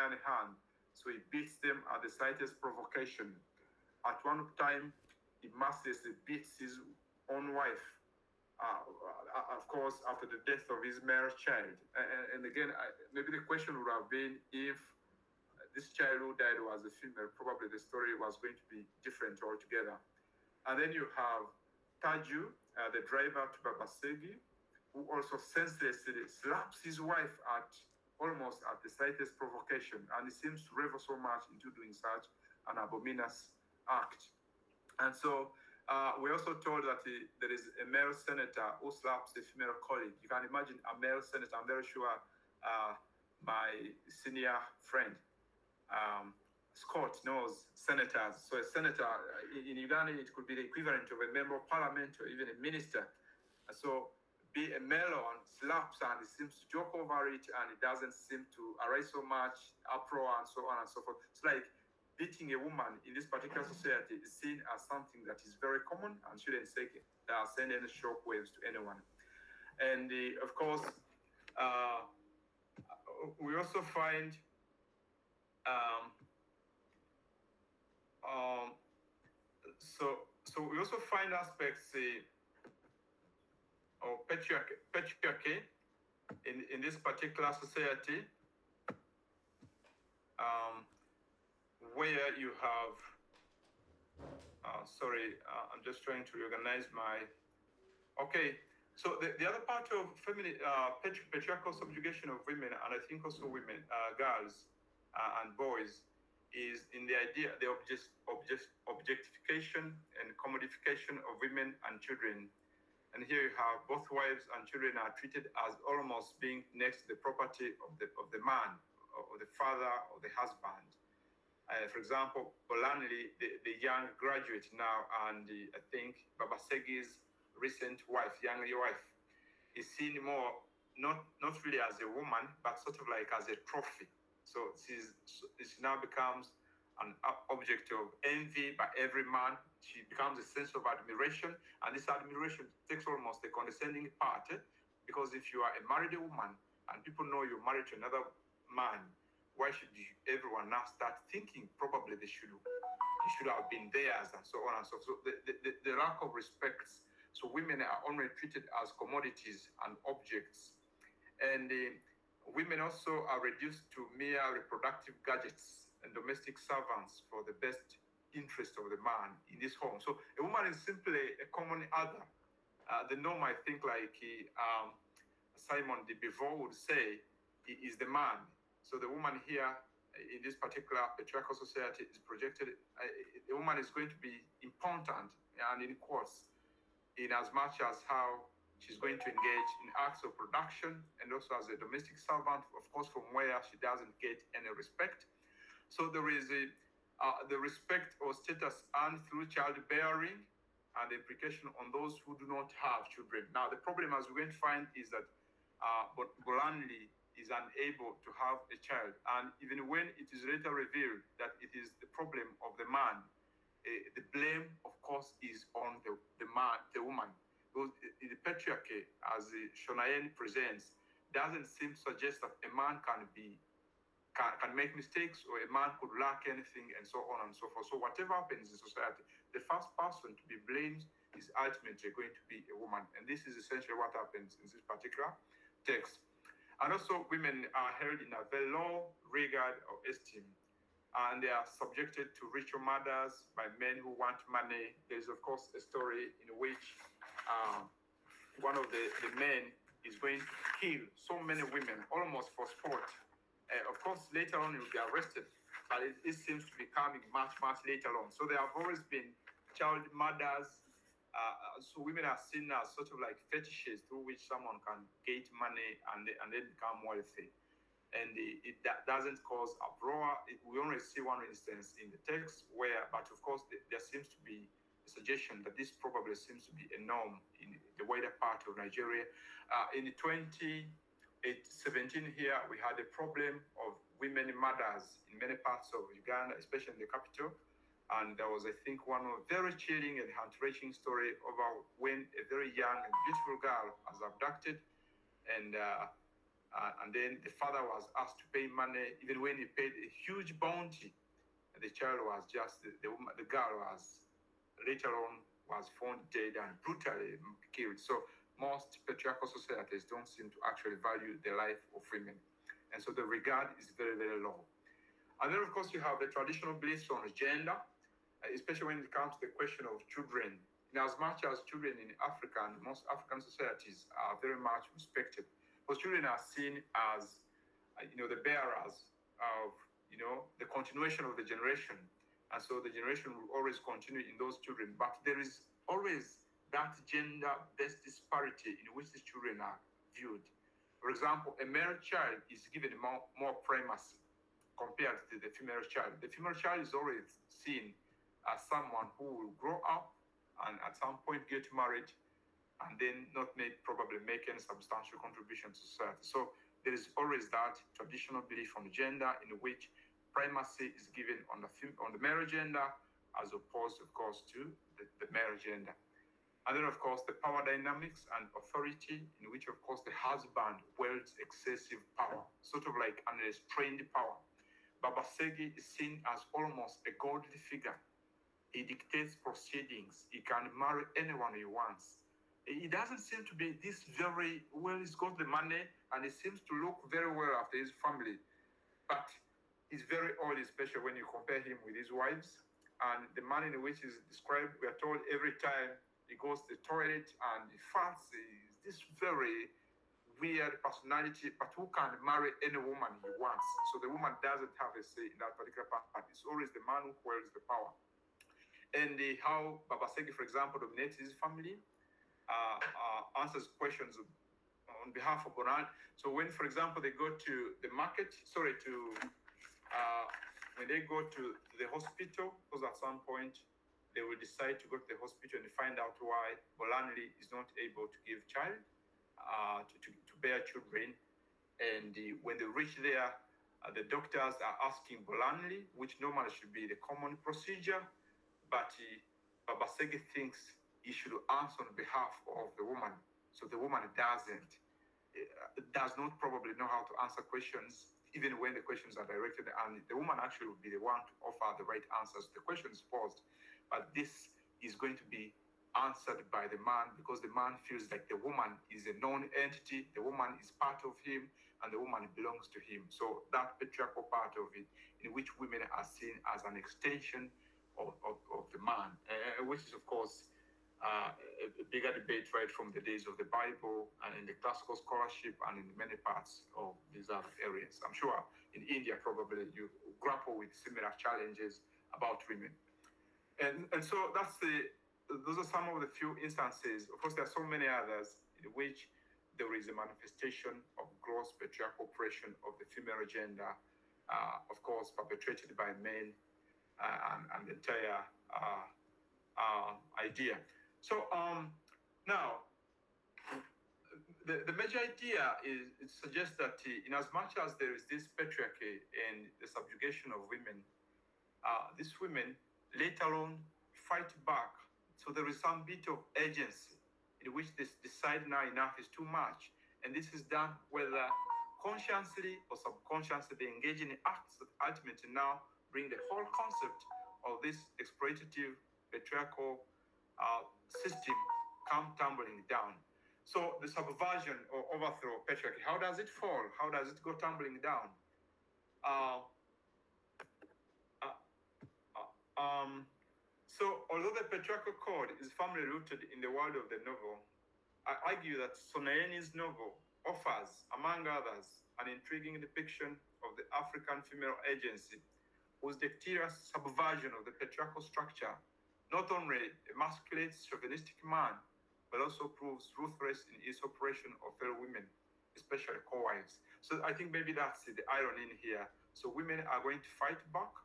iron hand. So he beats them at the slightest provocation. At one time, he mercilessly beats his own wife, of course, after the death of his male child. And again, maybe the question would have been if this child who died was a female, probably the story was going to be different altogether. And then you have Taju, the driver to Babasegi, who also senselessly slaps his wife almost at the slightest provocation. And he seems to revel so much into doing such an abominous act. And so we're also told that there is a male senator who slaps a female colleague. You can imagine a male senator. I'm very sure my senior friend, Scott, knows senators. So a senator in Uganda, it could be the equivalent of a member of parliament or even a minister. So be a melon slaps and he seems to joke over it and it doesn't seem to arise so much uproar and so on and so forth. It's like beating a woman in this particular society is seen as something that is very common and shouldn't send any shock waves to anyone. And of course, we also find so we also find aspects of patriarchy in this particular society, where you have, I'm just trying to organize my, okay. So the other part of family, patriarchal subjugation of women, and I think also women, girls and boys, is in the idea, the objectification and commodification of women and children. And here you have both wives and children are treated as almost being next to the property of the man, or the father, or the husband. For example, Bolanli, the young graduate now, and I think Babasegi's recent wife, young wife, is seen more not really as a woman, but sort of like as a trophy. So she now becomes an object of envy by every man. She becomes a sense of admiration, and this admiration takes almost the condescending part, because if you are a married woman and people know you're married to another man, why should everyone now start thinking probably you should have been theirs and so on and so forth. So the lack of respect. So women are only treated as commodities and objects, and women also are reduced to mere reproductive gadgets and domestic servants for the best interest of the man in this home. So a woman is simply a common other. The norm, I think, like Simon de Beauvoir would say, is the man. So the woman here in this particular patriarchal society is projected, the woman is going to be important, and in quotes, in as much as how she's going to engage in acts of production and also as a domestic servant, of course, from where she doesn't get any respect. So there is the respect or status earned through childbearing and the implication on those who do not have children. Now, the problem, as we're going to find, is that Bolanli is unable to have a child. And even when it is later revealed that it is the problem of the man, the blame, of course, is on the man, the woman. Because the patriarchy, as Shonayen presents, doesn't seem to suggest that a man can make mistakes, or a man could lack anything, and so on and so forth. So whatever happens in society, the first person to be blamed is ultimately going to be a woman. And this is essentially what happens in this particular text. And also, women are held in a very low regard or esteem, and they are subjected to ritual murders by men who want money. There's, of course, a story in which one of the men is going to kill so many women, almost for sport. Of course, later on, he will be arrested, but it seems to be coming much, much later on. So there have always been child murders. So women are seen as sort of like fetishes through which someone can get money and then become wealthy. And that doesn't cause uproar. We only see one instance in the text but of course, there seems to be a suggestion that this probably seems to be a norm in the wider part of Nigeria. In 2017 here, we had a problem of women murders in many parts of Uganda, especially in the capital. And there was, I think, one very chilling and heart-wrenching story about when a very young and beautiful girl was abducted, and And then the father was asked to pay money, even when he paid a huge bounty. The child was just, the girl was later on was found dead and brutally killed. So most patriarchal societies don't seem to actually value the life of women. And so the regard is very, very low. And then, of course, you have the traditional beliefs on gender, especially when it comes to the question of children. In as much as children in Africa and most African societies are very much respected, because children are seen as, the bearers of, the continuation of the generation. And so the generation will always continue in those children. But there is always that gender-based disparity in which the children are viewed. For example, a male child is given more primacy compared to the female child. The female child is always seen as someone who will grow up and at some point get married and then not probably make any substantial contribution to society. So there is always that traditional belief on gender in which primacy is given on the male gender as opposed, of course, to the male gender. And then, of course, the power dynamics and authority in which, of course, the husband wields excessive power, sort of like an restrained power. Babasegi is seen as almost a godly figure. He dictates proceedings. He can marry anyone he wants. He doesn't seem to be this very well. He's got the money and he seems to look very well after his family. But he's very old, especially when you compare him with his wives. And the manner in which he's described, we are told every time he goes to the toilet and he farts, he's this very weird personality, but who can marry any woman he wants. So the woman doesn't have a say in that particular part. It's always the man who wields the power. And how Babasegi, for example, dominates his family, answers questions on behalf of Boran. So when, for example, they go to the market, when they go to the hospital, because at some point they will decide to go to the hospital and find out why Bolanli is not able to give child, to bear children. And when they reach there, the doctors are asking Bolanli, which normally should be the common procedure, but Babasegi thinks he should answer on behalf of the woman. So the woman does not probably know how to answer questions, even when the questions are directed, and the woman actually would be the one to offer the right answers to the questions posed. But this is going to be answered by the man because the man feels like the woman is a known entity, the woman is part of him, and the woman belongs to him. So that patriarchal part of it, in which women are seen as an extension of the man, which is, of course, a bigger debate right from the days of the Bible and in the classical scholarship and in many parts of these other areas. I'm sure in India, probably you grapple with similar challenges about women. And so those are some of the few instances. Of course, there are so many others in which there is a manifestation of gross patriarchal oppression of the female gender, of course, perpetrated by men and the entire idea. So now, the major idea is it suggests that in as much as there is this patriarchy and the subjugation of women, these women later on fight back. So there is some bit of agency in which they decide now enough is too much. And this is done whether consciously or subconsciously they engage in acts that ultimately now bring the whole concept of this exploitative patriarchal system come tumbling down. So the subversion or overthrow of patriarchy, how does it fall? How does it go tumbling down? So although the patriarchal code is firmly rooted in the world of the novel, I argue that Sonaeni's novel offers, among others, an intriguing depiction of the African female agency, whose dexterous subversion of the patriarchal structure not only emasculates chauvinistic man, but also proves ruthless in its oppression of fellow women, especially co-wives. So I think maybe that's the irony in here. So women are going to fight back,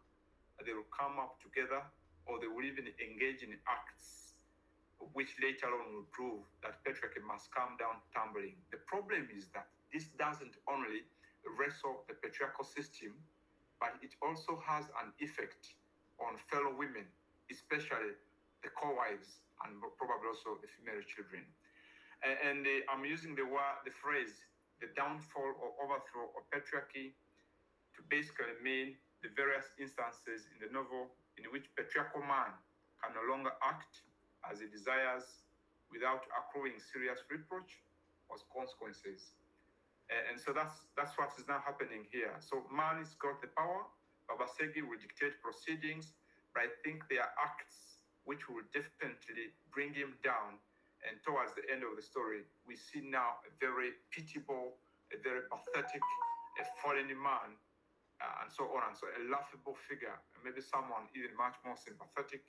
they will come up together, or they will even engage in acts which later on will prove that patriarchy must come down tumbling. The problem is that this doesn't only wrestle the patriarchal system, but it also has an effect on fellow women, especially the co-wives and probably also the female children. And I'm using the phrase the downfall or overthrow of patriarchy to basically mean the various instances in the novel in which patriarchal man can no longer act as he desires without accruing serious reproach or consequences. And so that's what is now happening here. So man has got the power. Babasegi will dictate proceedings, but I think there are acts which will definitely bring him down. And towards the end of the story, we see now a very pitiable, a very pathetic, a fallen man, and so on and so a laughable figure, and maybe someone even much more sympathetic.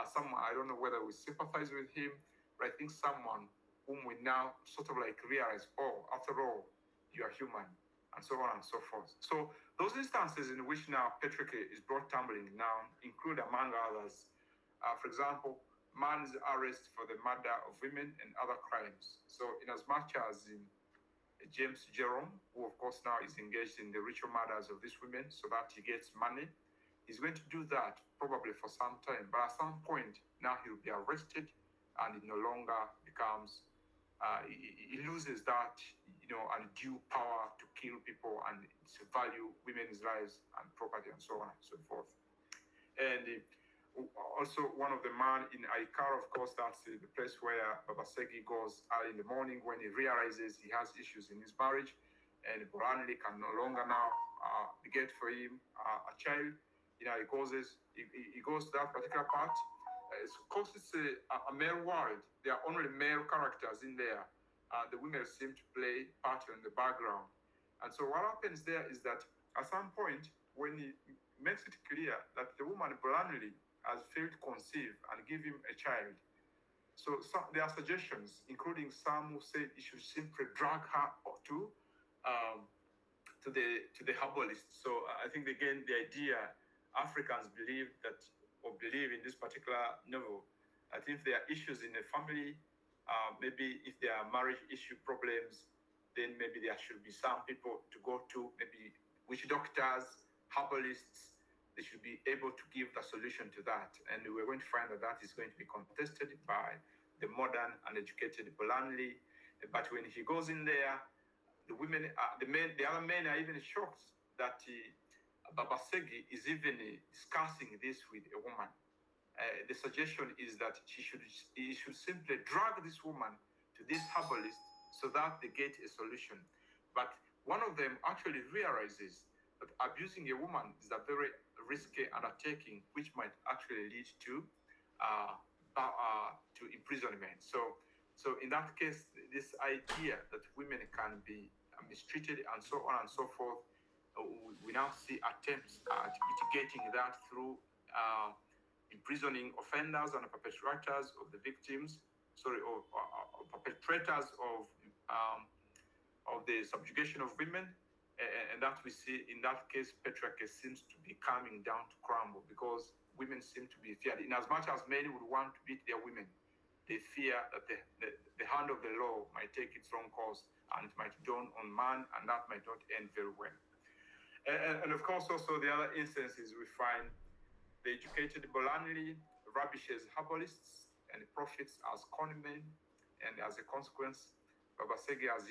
Someone, I don't know whether we sympathize with him, but I think someone whom we now sort of like realize, oh, after all, you are human, and so on and so forth. So those instances in which now patriarchy is brought tumbling down include, among others, for example, man's arrest for the murder of women and other crimes. So in as much as in James Jerome, who of course now is engaged in the ritual murders of these women so that he gets money, he's going to do that probably for some time, but at some point now he'll be arrested and it no longer becomes, he loses that, undue power to kill people and to value women's lives and property and so on and so forth. And also one of the man in Aikara, of course, that's the place where Babasegi goes early in the morning when he realizes he has issues in his marriage, and Boranli can no longer now beget for him a child. He goes to that particular part. Of course, it's a male world. There are only male characters in there. The women seem to play part in the background. And so what happens there is that at some point, when he makes it clear that the woman Boranli has failed to conceive and give him a child. So there are suggestions, including some who say he should simply drag her to the herbalist. So I think again the idea Africans believe in this particular novel, that if there are issues in the family, maybe if there are marriage issue problems, then maybe there should be some people to go to, maybe witch doctors, herbalists. They should be able to give the solution to that. And we're going to find that is going to be contested by the modern and educated Bolanli. But when he goes in there, the other men are even shocked that Babasegi is even discussing this with a woman. The suggestion is that he should simply drag this woman to this herbalist so that they get a solution. But one of them actually realizes that abusing a woman is a very risky undertaking, which might actually lead to imprisonment. So in that case, this idea that women can be mistreated and so on and so forth, we now see attempts at mitigating that through imprisoning offenders and perpetrators of the victims, or perpetrators of the subjugation of women. And that we see in that case, patriarchy seems to be coming down to crumble because women seem to be feared. In as much as men would want to beat their women, they fear that the hand of the law might take its own course and it might dawn on man, and that might not end very well. And of course, also the other instances we find the educated Bolanli rubbishes herbalists and profits as conmen, and as a consequence, Babasegi has